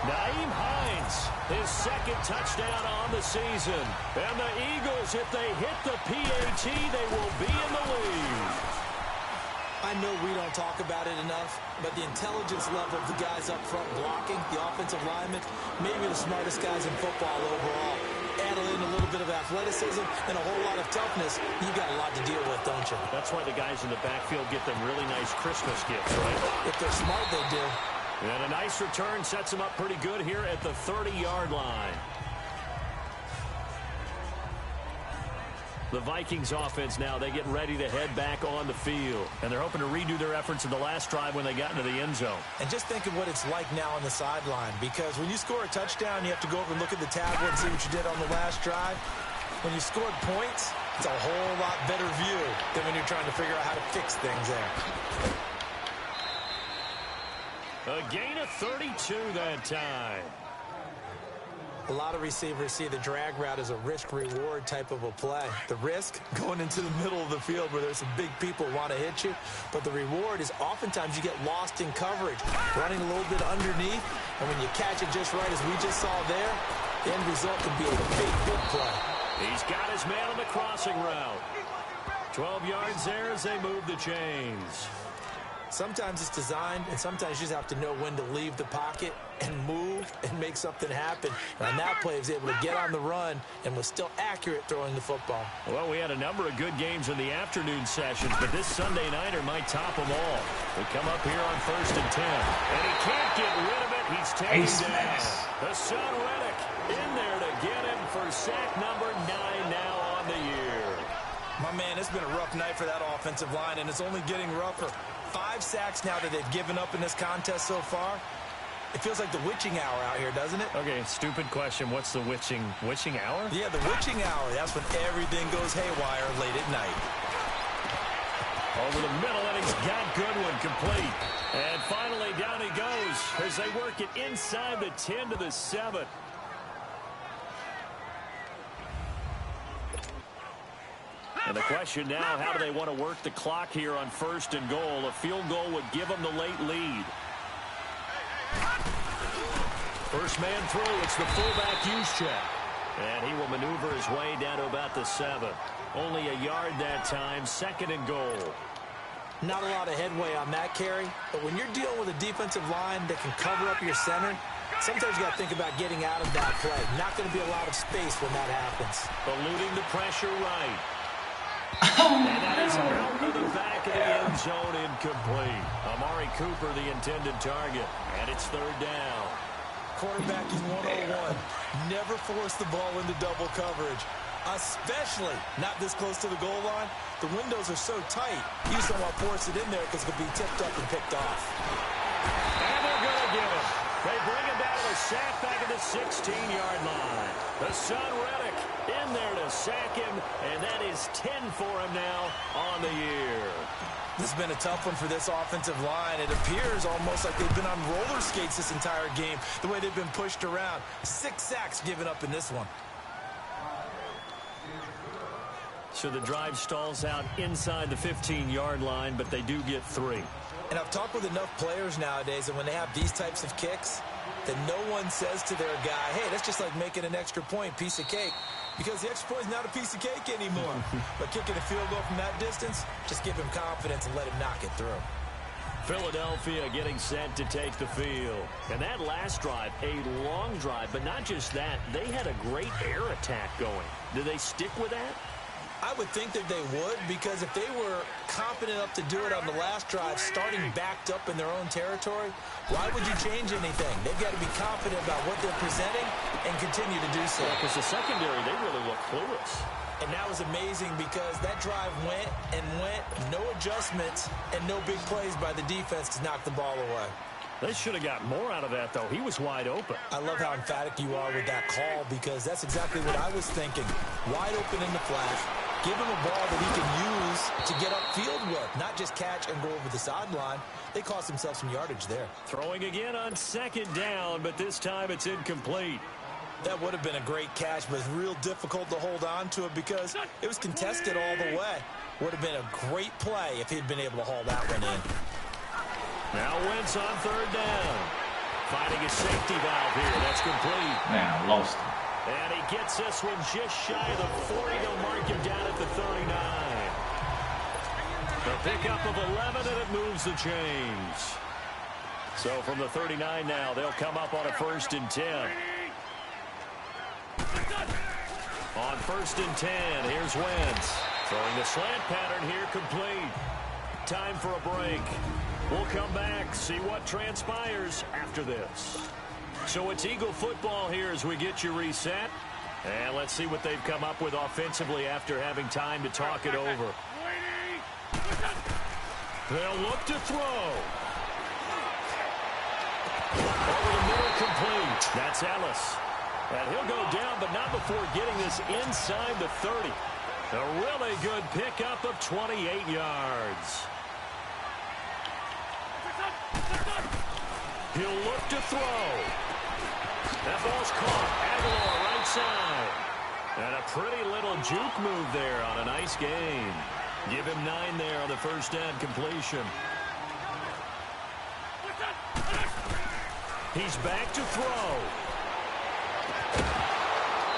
Nyheim Hines, his 2nd touchdown on the season. And the Eagles, if they hit the PAT, they will be in the lead.
I know we don't talk about it enough, but the intelligence level of the guys up front blocking, the offensive linemen, maybe the smartest guys in football overall. Add in a little bit of athleticism and a whole lot of toughness, you got a lot to deal with, don't you?
That's why the guys in the backfield get them really nice Christmas gifts, right?
If they're smart, they do.
And a nice return sets them up pretty good here at the 30-yard line. The Vikings offense now, they get ready to head back on the field. And they're hoping to redo their efforts in the last drive when they got into the end zone.
And just think of what it's like now on the sideline. Because when you score a touchdown, you have to go over and look at the tablet and see what you did on the last drive. When you scored points, it's a whole lot better view than when you're trying to figure out how to fix things there.
A gain of 32 that time.
A lot of receivers see the drag route as a risk-reward type of a play. The risk, going into the middle of the field where there's some big people want to hit you. But the reward is oftentimes you get lost in coverage, running a little bit underneath. And when you catch it just right, as we just saw there, the end result can be a big, big play.
He's got his man on the crossing route. 12 yards there as they move the chains.
Sometimes it's designed, and sometimes you just have to know when to leave the pocket and move and make something happen. And on that play, he was able to get on the run and was still accurate throwing the football.
Well, we had a number of good games in the afternoon sessions, but this Sunday nighter might top them all. We come up here on 1st and 10. And he can't get rid of it. He's taken down. Hassan Reddick in there to get him for sack number 9 now on the year.
My man, it's been a rough night for that offensive line, and it's only getting rougher. 5 sacks now that they've given up in this contest so far. It feels like the witching hour out here, doesn't it?
Okay, stupid question. What's the witching hour?
Yeah, the witching hour. That's when everything goes haywire late at night.
Over the middle, and he's got Goodwin complete. And finally, down he goes as they work it inside the 10 to the 7. And the question now, how do they want to work the clock here on 1st and goal? A field goal would give them the late lead. First man through, it's the fullback Juszczyk. And he will maneuver his way down to about the 7. Only a yard that time, 2nd and goal.
Not a lot of headway on that carry, but when you're dealing with a defensive line that can cover up your center, sometimes you got to think about getting out of that play. Not going to be a lot of space when that happens.
Eluding the pressure right. And that is out to the back of the end zone, incomplete. Amari Cooper, the intended target, and it's 3rd down.
Quarterback is 101. Never force the ball into double coverage, especially not this close to the goal line. The windows are so tight, you just don't want to force it in there because it could be tipped up and picked off.
And they're going to get him. They bring him down to the sack back at the 16-yard line. The son Reddick in there to sack him, and that is 10 for him now on the year.
This has been a tough one for this offensive line. It appears almost like they've been on roller skates this entire game, the way they've been pushed around. 6 sacks given up in this one.
So the drive stalls out inside the 15-yard line, but they do get 3.
And I've talked with enough players nowadays that when they have these types of kicks, that no one says to their guy, hey, that's just like making an extra point, piece of cake. Because the extra point is not a piece of cake anymore. But kicking a field goal from that distance, just give him confidence and let him knock it through.
Philadelphia getting set to take the field. And that last drive, a long drive, but not just that, they had a great air attack going. Do they stick with that?
I would think that they would, because if they were confident enough to do it on the last drive, starting backed up in their own territory, why would you change anything? They've got to be confident about what they're presenting and continue to do so.
Because the secondary, they really look clueless.
And that was amazing because that drive went and went, no adjustments, and no big plays by the defense to knock the ball away.
They should have got more out of that, though. He was wide open.
I love how emphatic you are with that call because that's exactly what I was thinking. Wide open in the flat. Give him a ball that he can use to get upfield with, not just catch and go over the sideline. They cost themselves some yardage there.
Throwing again on 2nd down, but this time it's incomplete.
That would have been a great catch, but it's real difficult to hold on to it because it was contested all the way. Would have been a great play if he'd been able to haul that one in.
Now Wentz on 3rd down. Finding a safety valve here. That's complete.
Man, I lost him.
And he gets this one just shy of the 40. They'll mark him down at the 39. The pickup of 11, and it moves the chains. So from the 39 now, they'll come up on a 1st and 10. On 1st and 10, here's Wentz. Throwing the slant pattern here complete. Time for a break. We'll come back, see what transpires after this. So it's Eagle football here as we get you reset. And let's see what they've come up with offensively after having time to talk it over. They'll look to throw. Over the middle complete. That's Ellis. And he'll go down, but not before getting this inside the 30. A really good pickup of 28 yards. He'll look to throw. That ball's caught. Aguilar right side. And a pretty little juke move there on a nice gain. Give him 9 there on the 1st down completion. He's back to throw.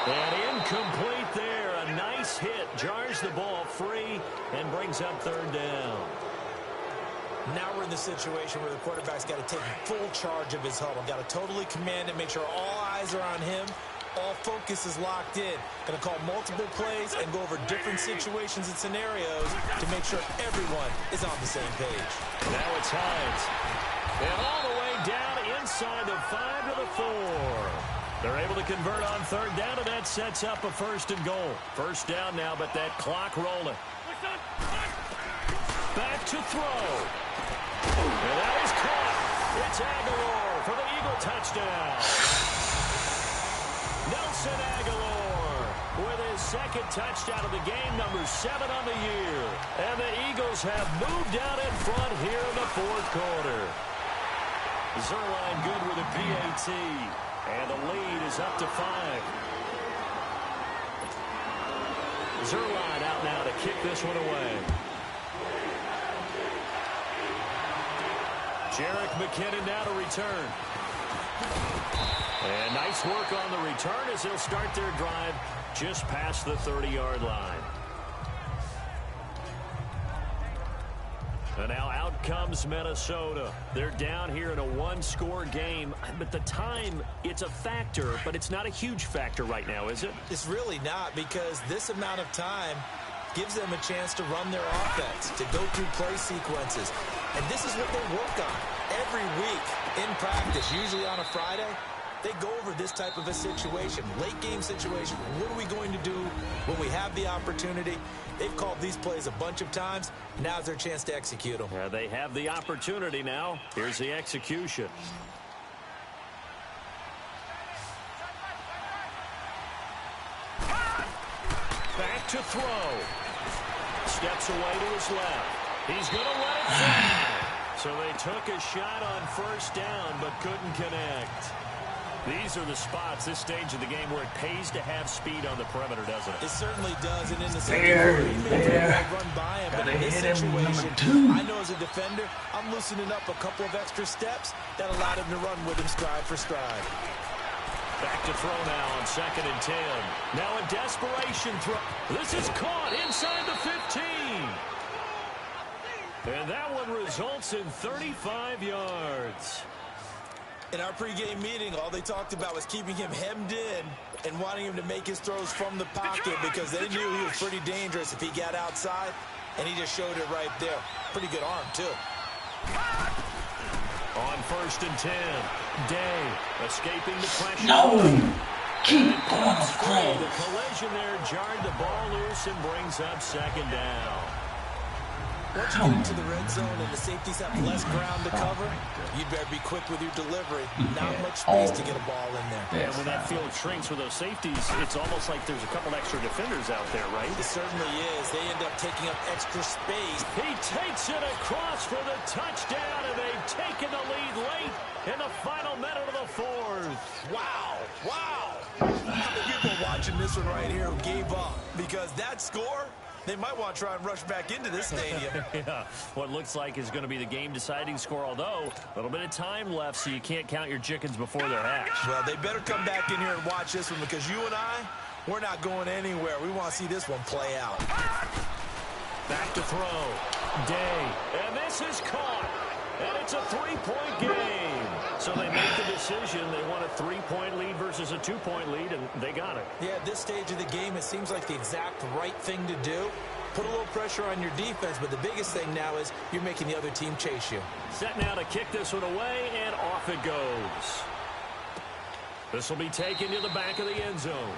And incomplete there. A nice hit. Jars the ball free and brings up 3rd down.
Now we're in the situation where the quarterback's got to take full charge of his huddle. Got to totally command it, make sure all eyes are on him. All focus is locked in. Going to call multiple plays and go over different situations and scenarios to make sure everyone is on the same page.
Now it's Hines. And all the way down inside the 5 to the 4. They're able to convert on 3rd down, and that sets up a 1st and goal. 1st down now, but that clock rolling. Back to throw. And that is caught. It's Aguilar for the Eagle touchdown. Nelson Aguilar with his second touchdown of the game, number 7 on the year. And the Eagles have moved out in front here in the fourth quarter. Zerline good with a PAT, and the lead is up to 5. Zerline out now to kick this one away. Jerick McKinnon now to return. And nice work on the return as they'll start their drive just past the 30-yard line. And now out comes Minnesota. They're down here in a one-score game. But the time, it's a factor, but it's not a huge factor right now, is it?
It's really not, because this amount of time gives them a chance to run their offense, to go through play sequences. And this is what they work on every week in practice, usually on a Friday. They go over this type of a situation, late game situation. What are we going to do when we have the opportunity? They've called these plays a bunch of times. Now's their chance to execute them.
Yeah, they have the opportunity now. Here's the execution. Back to throw. Steps away to his left. He's going to let it fly. So they took a shot on first down, but couldn't connect. These are the spots, this stage of the game, where it pays to have speed on the perimeter, doesn't it?
It certainly does, and in the second quarter, he may very well run by him, but in this situation, I know as a defender, I'm loosening up a couple of extra steps that allowed him to run with him stride for stride.
Back to throw now on 2nd and 10. Now a desperation throw. This is caught inside the 15. And that one results in 35 yards.
In our pregame meeting, all they talked about was keeping him hemmed in and wanting him to make his throws from the pocket because they knew he was pretty dangerous if he got outside, and he just showed it right there. Pretty good arm, too.
On 1st and 10, Day escaping the pressure.
No! Keep on the play.
The collision there jarred the ball loose and brings up 2nd down.
Once you get into the red zone and the safeties have less ground to cover, you'd better be quick with your delivery. Not much space to get a ball in there.
And when that field shrinks with those safeties, it's almost like there's a couple extra defenders out there, right?
It certainly is. They end up taking up extra space.
He takes it across for the touchdown, and they've taken the lead late in the final minute of the 4th.
Wow. Wow. How many people watching this one right here who gave up? Because that score, they might want to try and rush back into this stadium.
Yeah, what looks like is going to be the game-deciding score, although a little bit of time left, so you can't count your chickens before they're hatched.
Well, they better come back in here and watch this one, because you and I, we're not going anywhere. We want to see this one play out.
Back to throw. Day. And this is caught. And it's a 3-point game. So they make the decision. They want a 3-point lead versus a 2-point lead, and they got it.
Yeah, at this stage of the game, it seems like the exact right thing to do. Put a little pressure on your defense, but the biggest thing now is you're making the other team chase you.
Set now to kick this one away, and off it goes. This will be taken to the back of the end zone.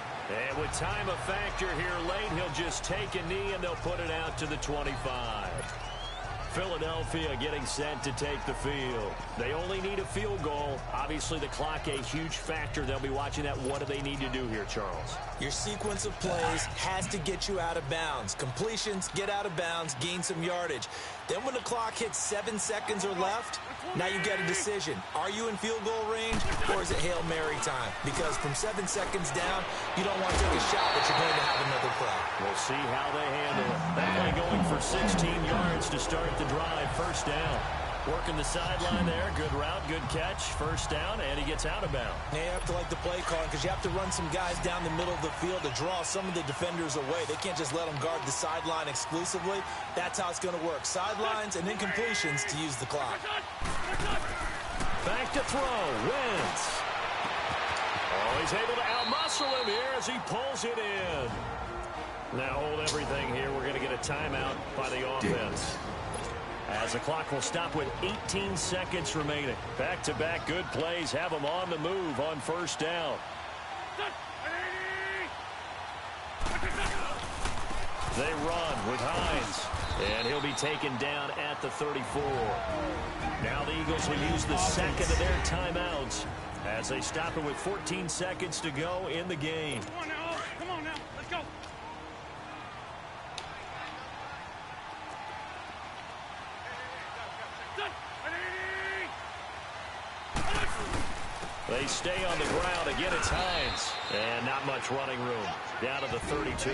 And with time a factor here late, he'll just take a knee, and they'll put it out to the 25. Philadelphia getting set to take the field. They only need a field goal. Obviously, the clock a huge factor. They'll be watching that. What do they need to do here, Charles?
Your sequence of plays has to get you out of bounds. Completions, get out of bounds, gain some yardage. Then when the clock hits 7 seconds or left, now you get a decision. Are you in field goal range, or is it Hail Mary time? Because from 7 seconds down, you don't want to take a shot that you're going to have another play.
We'll see how they handle it. That play going for 16 yards to start the drive. First down. Working the sideline there. Good route, good catch. First down, and he gets out of bounds.
Now you have to like the play calling, because you have to run some guys down the middle of the field to draw some of the defenders away. They can't just let them guard the sideline exclusively. That's how it's going to work. Sidelines and incompletions to use the clock.
Back to throw. Wentz. Oh, he's able to outmuscle him here as he pulls it in. Now hold everything here. We're going to get a timeout by the offense. As the clock will stop with 18 seconds remaining. Back-to-back good plays have them on the move on first down. They run with Hines. And he'll be taken down at the 34. Now the Eagles will use the second of their timeouts as they stop it with 14 seconds to go in the game.
Come on now. Let's go.
They stay on the ground. Again, it's Hines. And not much running room. Down to the 32.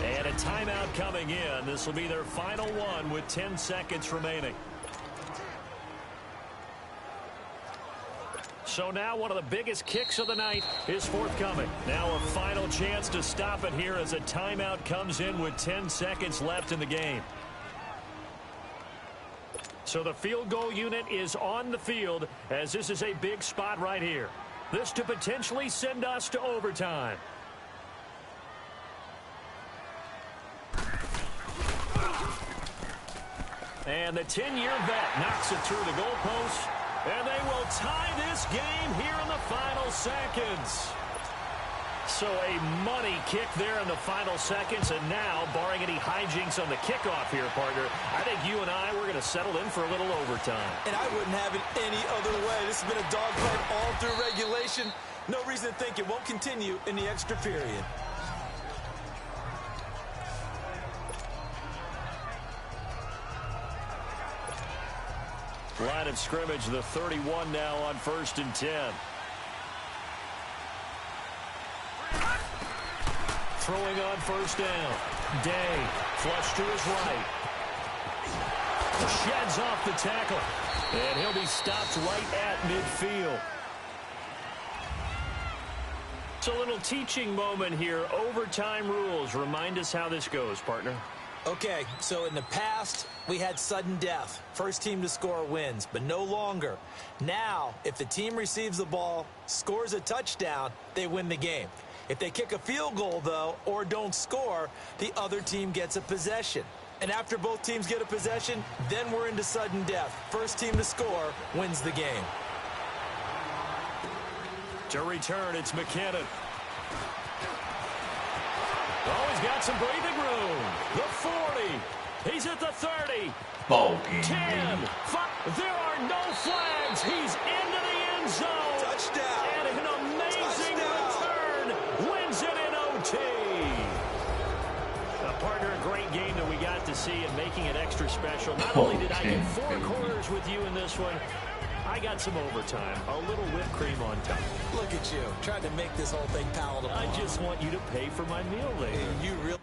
And a timeout coming in. This will be their final one with 10 seconds remaining. So now one of the biggest kicks of the night is forthcoming. Now a final chance to stop it here as a timeout comes in with 10 seconds left in the game. So the field goal unit is on the field as this is a big spot right here. This to potentially send us to overtime. And the 10-year vet knocks it through the goalpost. And they will tie this game here in the final seconds. So a money kick there in the final seconds. And now, barring any hijinks on the kickoff here, partner, I think you and I, we're going to settle in for a little overtime.
And I wouldn't have it any other way. This has been a dogfight all through regulation. No reason to think it won't continue in the extra period.
Line of scrimmage, the 31 now on 1st and 10. Throwing on first down. Day, flush to his right. Sheds off the tackle. And he'll be stopped right at midfield. So a little teaching moment here. Overtime rules. Remind us how this goes, partner.
Okay, so in the past, we had sudden death. First team to score wins, but no longer. Now, if the team receives the ball, scores a touchdown, they win the game. If they kick a field goal, though, or don't score, the other team gets a possession. And after both teams get a possession, then we're into sudden death. First team to score wins the game.
To return, it's McKinnon. Oh, he's got some breathing room. The 40. He's at the 30.
Ball game,
10.
baby.
5. There are no flags. He's into the end zone.
Touchdown.
And an amazing return. Wins it in OT. Partner, a great game that we got to see and making it extra special. Not only did I get 4 quarters with you in this one, I got some overtime. A little whipped cream on top.
Look at you, trying to make this whole thing palatable.
I just want you to pay for my meal later.
You really...